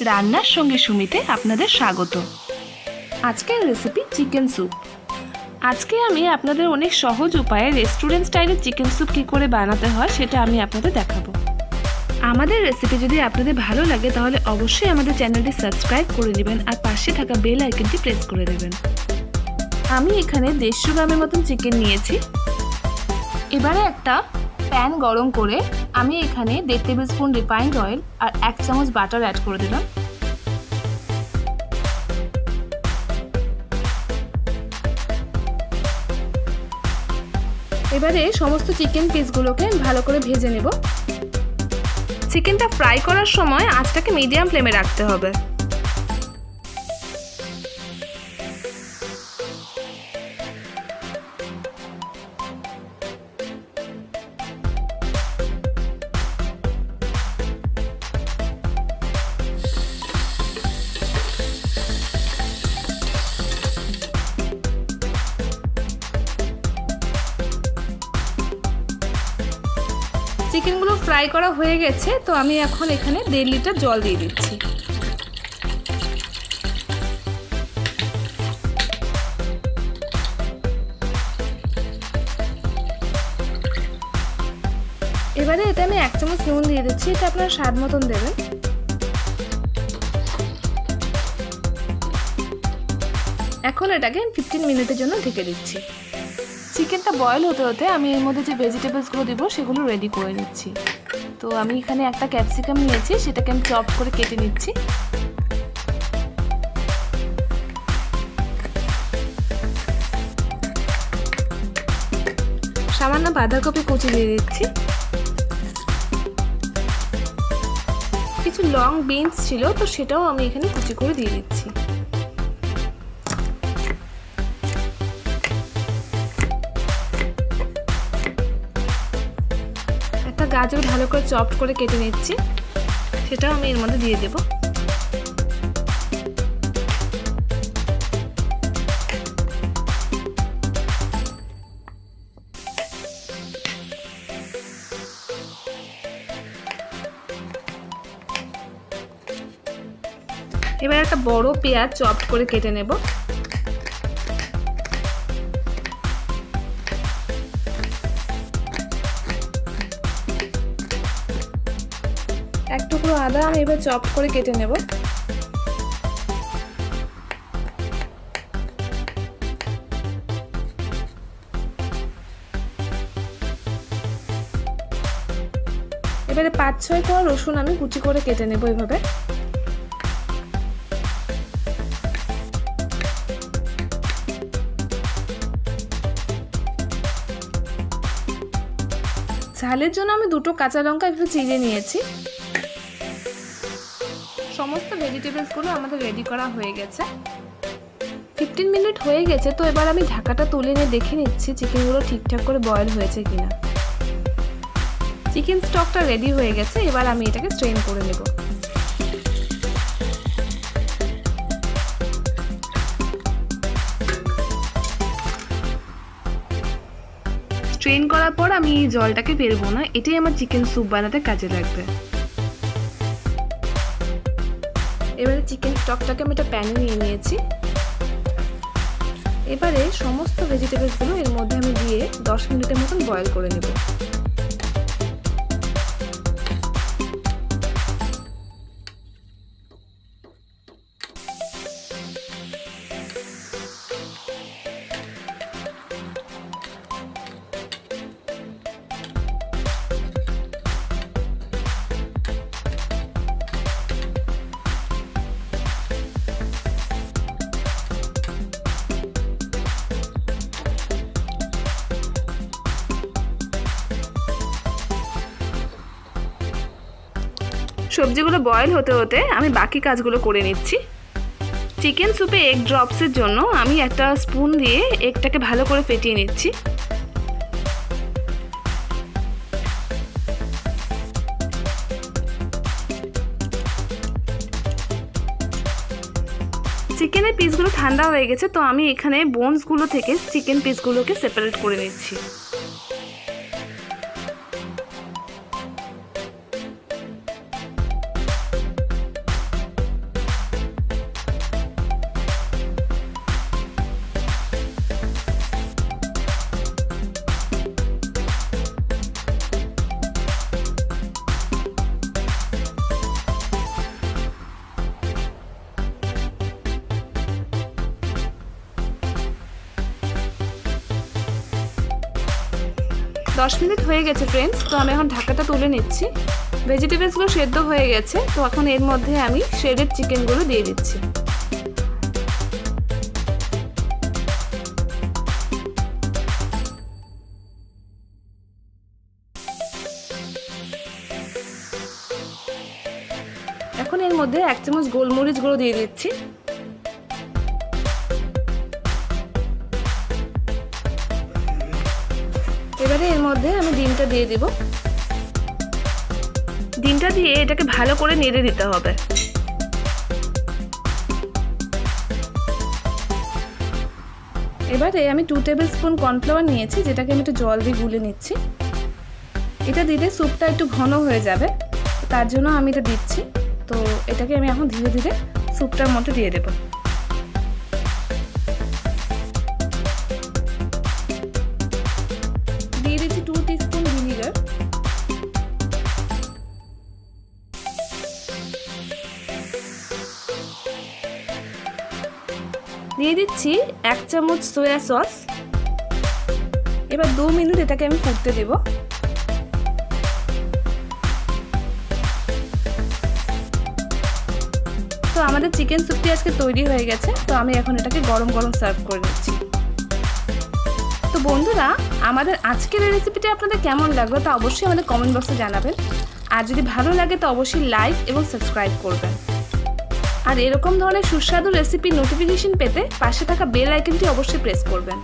রান্নার সঙ্গে সুমিতে আপনাদের স্বাগত। আজকের রেসিপি চিকেন স্যুপ। আজকে আমি আপনাদের অনেক সহজ উপায়ে রেস্টুরেন্ট স্টাইলের চিকেন স্যুপ কী করে বানাতে হয় সেটা আমি আপনাদের দেখাবো। আমাদের রেসিপি যদি আপনাদের ভালো লাগে তাহলে অবশ্যই আমাদের চ্যানেলটি সাবস্ক্রাইব করে নেবেন আর পাশে থাকা বেল আইকনটি প্রেস করে দেবেন। আমি এখানে 150 গ্রামের মতন চিকেন নিয়েছি। এবারে একটা প্যান গরম করে আমি এখানে 1.5 টেবিল স্পুন রিফাইন্ড অয়েল আর 1 চামচ বাটার অ্যাড করে দিলাম। এবারে সমস্ত চিকেন পিসগুলোকে ভালো করে ভেজে নেব। চিকেনটা ফ্রাই করার সময় আঁচটাকে মিডিয়াম ফ্লেমে রাখতে হবে। চিকেনগুলো ফ্রাই করা হয়ে গেছে, তো আমি এখন এখানে 1.5 লিটার জল দিয়ে দিচ্ছি। এবারে এতে আমি 1 চামচ নুন দিয়ে দিচ্ছি, এটা আপনারা স্বাদ মতন দেবেন। এখন এটাকে 15 মিনিটের জন্য ঢেকে দিচ্ছি। চিকেনটা বয়েল হতে হতে আমি এর মধ্যে যে ভেজিটেবলসগুলো দিব সেগুলো রেডি করে নিচ্ছি। তো আমি এখানে একটা ক্যাপসিকাম নিয়েছি, সেটাকে আমি চপ করে কেটে নিচ্ছি। সামান্য বাঁধাকপি কুচি দিয়ে দিচ্ছি। কিছু লং বিনস ছিল, তো সেটাও আমি এখানে কুচি করে দিয়ে দিচ্ছি। গাজর ভালো করে চপ করে কেটে নিচ্ছি, সেটাও আমি এর মধ্যে দিয়ে দেব। এবার একটা বড় পেঁয়াজ চপ করে কেটে নেব। এক টুকরো আদা আমি এবার চপ করে কেটে নেব। এবারে 5-6 কোয়া রসুন আমি কুচি করে কেটে নেব এইভাবে। ঝালের জন্য আমি 2টো কাঁচা লঙ্কা একটু চিড়ে নিয়েছি। সমস্ত ভেজিটেবলসগুলো আমাদের রেডি করা হয়ে গেছে। 15 মিনিট হয়ে গেছে, তো এবার আমি ঢাকাটা তুলে নিয়ে দেখে নিচ্ছি চিকেনগুলো ঠিকঠাক করে বয়েল হয়েছে কিনা। চিকেন স্টকটা রেডি হয়ে গেছে, এবার আমি এটাকে স্ট্রেন করে নেব। স্ট্রেন করার পর আমি এই জলটাকে ফেলবো না, এটাই আমার চিকেন স্যুপ বানাতে কাজে লাগবে। এবারে চিকেন স্টকটাকে আমি একটা প্যানে নিয়ে নিয়েছি। এবারে সমস্ত ভেজিটেবলসগুলো এর মধ্যে আমি দিয়ে 10 মিনিটের মতন বয়েল করে নেব। সবজিগুলো বয়েল হতে হতে আমি বাকি কাজগুলো করে নিচ্ছি। চিকেন স্যুপে এগ ড্রপসের জন্য আমি একটা স্পুন দিয়ে এগটাকে ভালো করে ফেটিয়ে নিচ্ছি। চিকেনের পিসগুলো ঠান্ডা হয়ে গেছে, তো আমি এখানে বোনসগুলো থেকে চিকেন পিসগুলোকে সেপারেট করে নিচ্ছি। 10 মিনিট হয়ে গেছে ফ্রেন্ডস। তো আমি এখন ঢাকাটা তুলে নিচ্ছি। ভেজিটেবলসগুলো সেদ্ধ হয়ে গেছে। তো এখন এর মধ্যে আমি শ্রেডেড চিকেনগুলো দিয়ে দিচ্ছি। এখন এর মধ্যে 1 চামচ গোলমরিচ গুঁড়ো দিয়ে দিচ্ছি। এবারে এর মধ্যে আমি ডিমটা দিয়ে দিব। ডিমটা দিয়ে এটাকে ভালো করে নেড়ে দিতে হবে। এবারে আমি 2 টেবিল স্পুন কর্নফ্লাওয়ার নিয়েছি, যেটাকে আমি একটু জল দিয়ে গুলে নিচ্ছি। এটা দিলে স্যুপটা একটু ঘন হয়ে যাবে, তার জন্য আমি এটা দিচ্ছি। তো এটাকে আমি এখন ধীরে ধীরে স্যুপটার মধ্যে দিয়ে দেব। দিয়ে দিচ্ছি 2 টিস্পুন ভিনিগার। দিয়ে দিচ্ছি 1 চামচ সয়া সস। এবার 2 মিনিট এটাকে আমি ফুটতে দেব। তো আমাদের চিকেন স্যুপটি আজকে তৈরি হয়ে গেছে। তো আমি এখন এটাকে গরম গরম সার্ভ করে নিচ্ছি। তো বন্ধুরা, আমাদের আজকের এই রেসিপিটি আপনাদের কেমন লাগলো তা অবশ্যই আমাদের কমেন্ট বক্সে জানাবেন। আর যদি ভালো লাগে তো অবশ্যই লাইক এবং সাবস্ক্রাইব করবেন। আর এরকম ধরনের সুস্বাদু রেসিপির নোটিফিকেশন পেতে পাশে থাকা বেল আইকনটি অবশ্যই প্রেস করবেন।